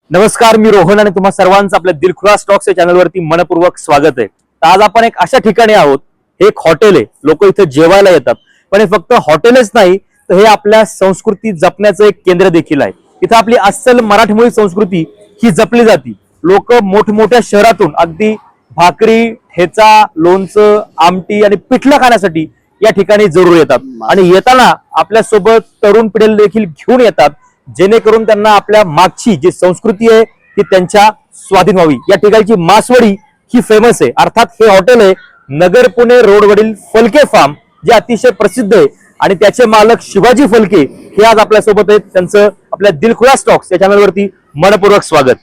नमस्कार, मी रोहन आणि तुम्हा सर्वांचं आपल्या दिलखुलास स्टॉक्स या चॅनलवरती मनपूर्वक स्वागत आहे. तर आज आपण एक अशा ठिकाणी आहोत, हे एक हॉटेल आहे. लोक इथे जेवायला येतात, पण हे फक्त हॉटेलच नाही तर हे आपल्या संस्कृती जपण्याचं एक केंद्र देखील आहे. इथं आपली अस्सल मराठमोळी संस्कृती ही जपली जाते. लोक मोठमोठ्या शहरातून अगदी भाकरी, ठेचा, लोणचं, आमटी आणि पिठलं खाण्यासाठी या ठिकाणी जरूर येतात आणि येताना आपल्या सोबत तरुण पिढीला देखील घेऊन येतात, जेणेकरून त्यांना आपल्या मागची जी संस्कृती आहे ती त्यांच्या स्वाधीन व्हावी. या ठिकाणची मासवडी ही फेमस आहे. अर्थात हे हॉटेल आहे नगर पुणे रोडवरील फलके फार्म, जे अतिशय प्रसिद्ध आहे आणि त्याचे मालक शिवाजी फलके हे आज आपल्या सोबत आहेत. त्यांचं आपल्या दिलखुलास स्टॉक्स या चॅनलवरती मनपूर्वक स्वागत.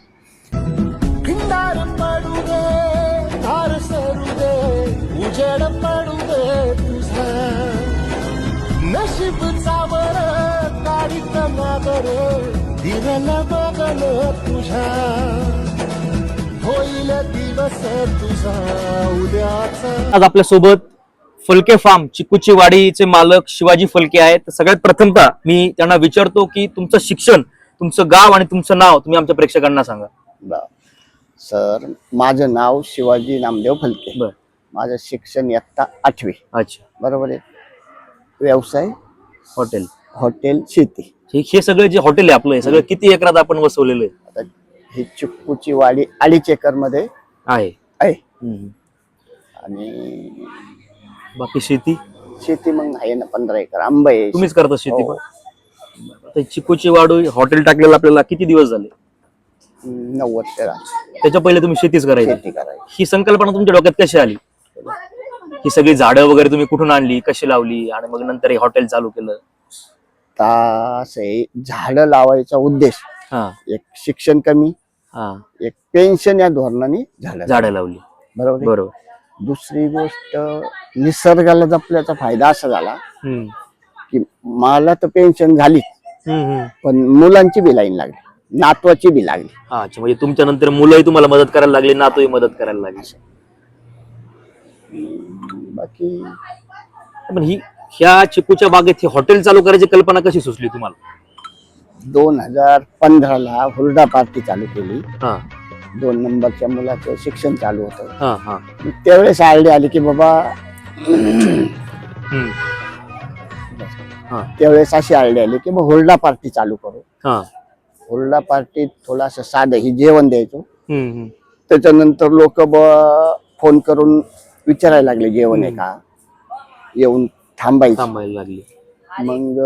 आज आपल्या सोबत फलके फार्म चिकूची वाडीचे मालक शिवाजी फलके आहेत. सगळ्यात प्रथमतः मी त्यांना विचारतो की तुमचं शिक्षण, तुमचं गाव आणि तुमचं नाव तुम्ही आमच्या प्रेक्षकांना सांगा. सर, माझं नाव शिवाजी नामदेव फलके. माझं शिक्षण इयत्ता 8वी. अच्छा, बरोबर आहे. व्यवसाय हॉटेल शेती. हे सगळे जे हॉटेल आहे आपलं, हे सगळं किती एकरात आपण वसवलेलं आहे? आता ही चिक्कूची वाडी 2.5 एकर मध्ये आहे. आणि बाकी शेती मग आहे ना 15 एकर आंबा आहे. तुम्हीच करता शेती? हो. पण चिकूची वाडी हॉटेल टाकलेलं आपल्याला किती दिवस झाले? 9 वर्ष झाली. त्याच्या पहिले तुम्ही शेतीच करायची? करायची. ही संकल्पना तुमच्या डोक्यात कशी आली? ही सगळी झाडं वगैरे तुम्ही कुठून आणली, कशी लावली आणि मग नंतर हे हॉटेल चालू केलं? झाडं लावायचा उद्देश एक शिक्षण कमी, एक पेन्शन या धोरणाने झाडं लावली. बरोबर. दुसरी गोष्ट, निसर्गाला जपल्याचा फायदा असा झाला की मला तर पेन्शन झाली, पण मुलांची बी लाईन लागली, नातवाची बी लागली. अच्छा, म्हणजे तुमच्या नंतर मुलंही तुम्हाला मदत करायला लागली, नातूही मदत करायला लागली. बाकी पण ह्या चिकूच्या बागेत हे हॉटेल चालू करायची कल्पना कशी सुचली तुम्हाला? 2015ला हुरडा पार्टी चालू केली. 2 नंबरच्या मुलाचं शिक्षण चालू होतं. त्यावेळेस आयडिया आली की बाबा, त्यावेळेस अशी आयडिया आली की मग हुरडा पार्टी चालू करू. हुरडा पार्टीत थोडासा साधं ही जेवण द्यायचो. त्याच्यानंतर लोक फोन करून विचारायला लागले जेवण आहे का, येऊन थांबायला लागली. मग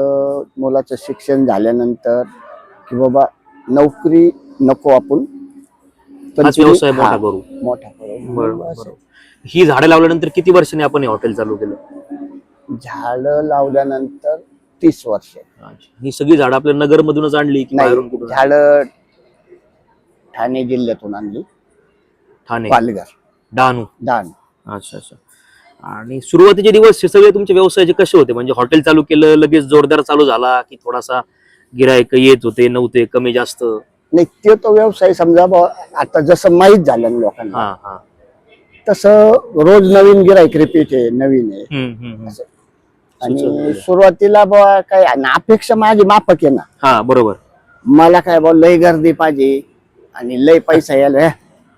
मुलाचं शिक्षण झाल्यानंतर की बाबा नोकरी नको, आपण व्यवसाय मोठा करू. बरोबर. ही झाडं लावल्यानंतर किती वर्षांनी आपण हे हॉटेल चालू केलं? झाडं लावल्यानंतर 30 वर्ष. ही सगळी झाडं आपल्या नगर मधूनच आणली की बाहेरून कुठून? झाडं ठाणे जिल्ह्यातून आणली. ठाणे, पालघर, डहाणू. अच्छा. आणि सुरुवातीचे दिवस हे सगळे तुमच्या व्यवसायाचे कसे होते? म्हणजे हॉटेल चालू केलं, लगेच जोरदार चालू झाला की थोडासा गिराईक येत होते, नव्हते, कमी जास्त? नाही, तो व्यवसाय समजा आता जसं माहीत झालं ना लोकांना, तसं रोज नवीन गिराईक रिपीट आहे, नवीन आहे. आणि सुरुवातीला काय अपेक्षा माझी माफक आहे ना. बरोबर. मला काय लय गर्दी पाहिजे आणि लय पैसा यायला,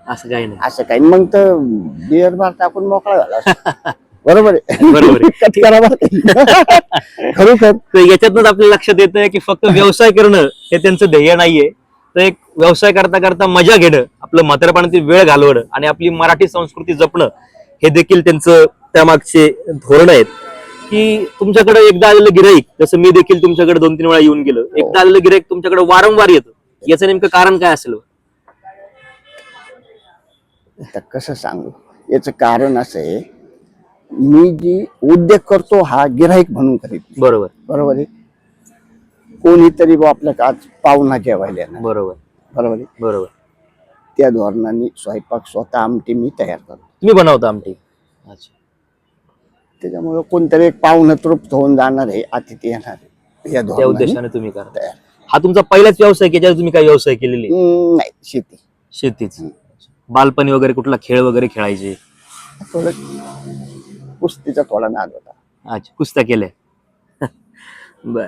असं काही नाही. असं काही मग तर बिअर बार टाकून मोकळा झाला. बरोबर आहे. खरोखर याच्यातूनच आपल्याला लक्षात येतं की फक्त व्यवसाय करणं हे त्यांचं ध्येय नाहीये, तर एक व्यवसाय करता करता मजा घेणं, आपलं म्हातारपणातील वेळ घालवणं आणि आपली मराठी संस्कृती जपणं हे देखील त्यांचं त्यामागचे धोरण आहेत. की तुमच्याकडे एकदा आलेलं गिराईक, जसं मी देखील तुमच्याकडे 2-3 वेळा येऊन गेलो, एकदा आलेलं गिराईक तुमच्याकडे वारंवार येतं, याचं नेमकं कारण काय असेल? आता कसं सांगू, याचं कारण असं आहे, मी जी उद्योग करतो हा गिराईक म्हणून करीत. बरोबर आहे. कोणीतरी आपल्या आज पाहुणा जेवायला येणार. बरोबर. त्या धोरणाने स्वयंपाक स्वतः आमटी मी तयार करतो. तुम्ही बनवता आमटी? अच्छा. त्याच्यामुळे कोणतरी एक पाहुणं तृप्त होऊन जाणार आहे, अतिथी येणार आहे, या त्या उद्देशाने तुम्ही करता. हा तुमचा पहिलाच व्यवसाय की तुम्ही काही व्यवसाय केलेले? नाही, शेतीच. बालपणी वगैरे कुठला खेळ वगैरे खेळायचे? थोडं कुस्तीचा थोडा नाद होता. अच्छा, कुस्त्या केल्या. बर.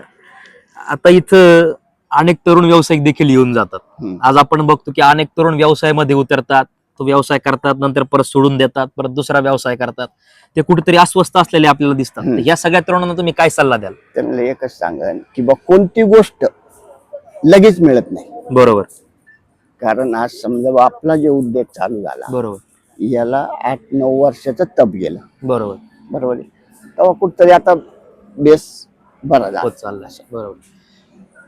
आता इथं अनेक तरुण व्यावसायिक देखील येऊन जातात. हम्म. आज आपण बघतो की अनेक तरुण व्यवसायामध्ये उतरतात, तो व्यवसाय करतात, नंतर परत सोडून देतात, परत दुसरा व्यवसाय करतात. ते कुठेतरी अस्वस्थ असलेले आपल्याला दिसतात. हम्म. तर या सगळ्या तरुणांना तुम्ही काय सल्ला द्याल? त्यांना एकच सांगा की बा कोणती गोष्ट लगेच मिळत नाही. बरोबर कारण आज समजा बा आपला जे उद्योग चालू झाला बरोबर याला 8-9 वर्षाचं तप गेलं. बरोबर बरोबर आहे. तेव्हा कुठतरी आता बेस बरा झाला. होत चाललाय. बरोबर.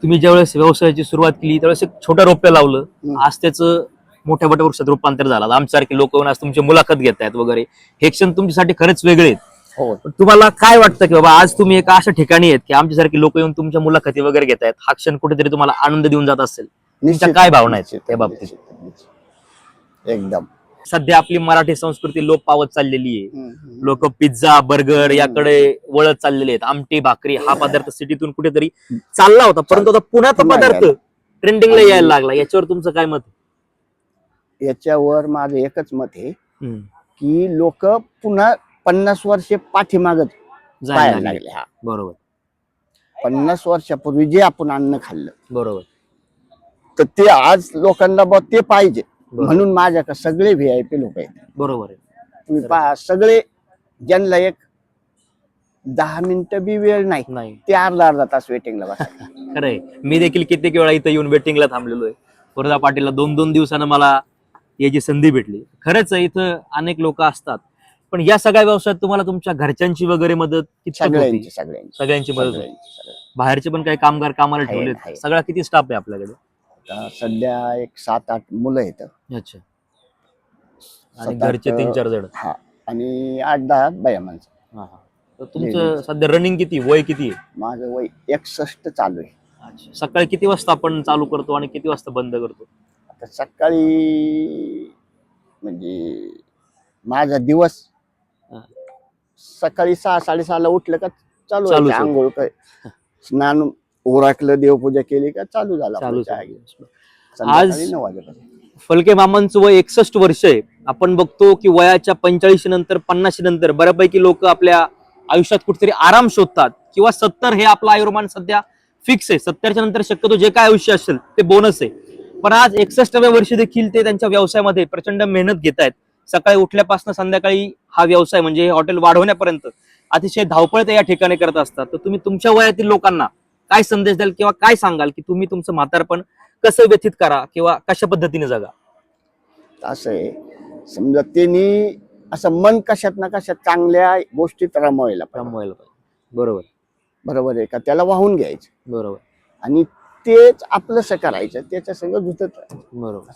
तुम्ही ज्यावेळेस व्यवसायाची सुरुवात केली त्यावेळेस एक छोटं रोपं लावलं, हम्म. आज त्याचं मोठ्या मोठ्या वृक्षात रूपांतर झालं. आमच्यासारखे लोक येऊन आज तुमची मुलाखत घेत आहेत वगैरे, हे क्षण तुमच्यासाठी खरंच वेगळे आहेत. हो. पण तुम्हाला काय वाटतं की बाबा आज तुम्ही एका अशा ठिकाणी आहेत की आमच्यासारखे लोक येऊन तुमच्या मुलाखती वगैरे घेत आहेत, हा क्षण कुठेतरी तुम्हाला आनंद देऊन जात असेल? तुमच्या काय भावना आहेत त्या बाबतीत? एकदम. सध्या आपली मराठी संस्कृती लोप पावत चाललेली आहे. हम्म. लोक पिझ्झा बर्गर याकडे वळत चाललेले आहेत. आमटी भाकरी हा पदार्थ सिटीतून कुठेतरी चालला होता, परंतु आता पुन्हा तो पदार्थ ट्रेंडिंगला यायला लागला. याच्यावर तुमचं काय मत? याच्यावर माझं एकच मत आहे हम्म. की लोक पुन्हा 50 वर्षे पाठीमागत जायला जायला लागले. लागले. हा, बरोबर 50 वर्षापूर्वी जे आपण अन्न खाल्लं बरोबर तर ते आज लोकांना बा ते पाहिजे. बरोबर. म्हणून माझ्याकडे सगळे व्हीआयपी लोक आहेत. बरोबर आहे. तुम्ही पहा सगळे ज्यांना एक 10 मिनिटं बी वेळ नाही नाही ते अर्धा तास वेटिंगला बसतात. खरंय. मी देखील कित्येक वेळा इथं येऊन वेटिंगला थांबलेलो आहे. वरदा पाटीलला 2-2 दिवसानं मला याची संधी भेटली. खरंच आहे, इथं अनेक लोक असतात. पण या सगळ्या व्यवसायात तुम्हाला तुमच्या घरच्यांची वगैरे मदत कितपत होती? सगळ्यांची मदत होती. बाहेरचे पण काही कामगार कामाला आहे, ठेवलेत? आहे. सगळा किती स्टाफ आहे आपल्याकडे? आता सध्या एक 7-8 मुलं आहेत. अच्छा. आणि 7-8 घरचे 3-4 जण? हा, आणि 8-10 बाया माणसं. हा, हा. तर तुमचं सध्या रनिंग किती, वय किती आहे? माझं वय 61 चालू आहे. अच्छा. सकाळी किती वाजता आपण चालू करतो आणि किती वाजता बंद करतो? आता सकाळी म्हणजे माझा दिवस हा. सकाळी 6-6:30 उठलं का चालू चालूच आहे. होतं. आंघोळ काय स्नान ओराकलं, देवपूजा केली का चालू झाला आपलं चालूच चहा आहे. घेऊन. संध्याकाळी 9 वाजेपर्यंत. फलके मामांचं वय 61 वर्ष आहे. आपण बघतो की वयाच्या 45 नंतर 50 नंतर बऱ्यापैकी लोक आपल्या आयुष्यात कुठेतरी आराम शोधतात, किंवा 70 हे आपलं आयुर्मान सध्या फिक्स आहे. 70च्या नंतर शक्यतो जे काय आयुष्य असेल ते बोनस आहे. पण आज 61व्या वर्षी देखील ते त्यांच्या व्यवसायामध्ये प्रचंड मेहनत घेत आहेत. सकाळी उठल्यापासून संध्याकाळी हा व्यवसाय म्हणजे हे हॉटेल वाढवण्यापर्यंत अतिशय धावपळ ते या ठिकाणी करत असतात. तर तुम्ही तुमच्या वयातील लोकांना काय संदेश द्याल किंवा काय सांगाल की तुम्ही तुमचं म्हातारपण कसं व्यतीत करा किंवा कशा पद्धतीने जगा? असं आहे, समजा त्यांनी असं मन कशात ना कशात चांगल्या गोष्टीत रमवायला पाहिजे. रमवायला पाहिजे. बरोबर बरोबर आहे का? त्याला वाहून घ्यायचं बरोबर आणि तेच आपलंसं करायचं, त्याच्या संग जुतत राहायचं. बरोबर.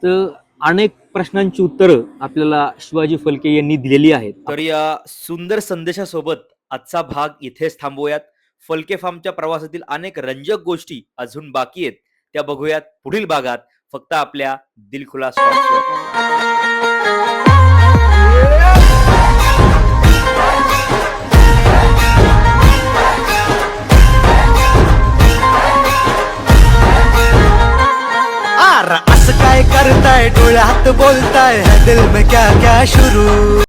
तर अनेक प्रश्नांची उत्तरं आपल्याला शिवाजी फलके यांनी दिलेली आहेत. तर या सुंदर संदेशासोबत आजचा भाग इथेच थांबवूयात. फलके फार्मच्या प्रवासातील अनेक रंजक गोष्टी अजून बाकी आहेत, त्या बघूयात पुढील भागात, फक्त आपल्या दिलखुलास टॉक्सवर. असं काय करताय, डोळ्यात बोलताय, है दिल में क्या क्या शुरू.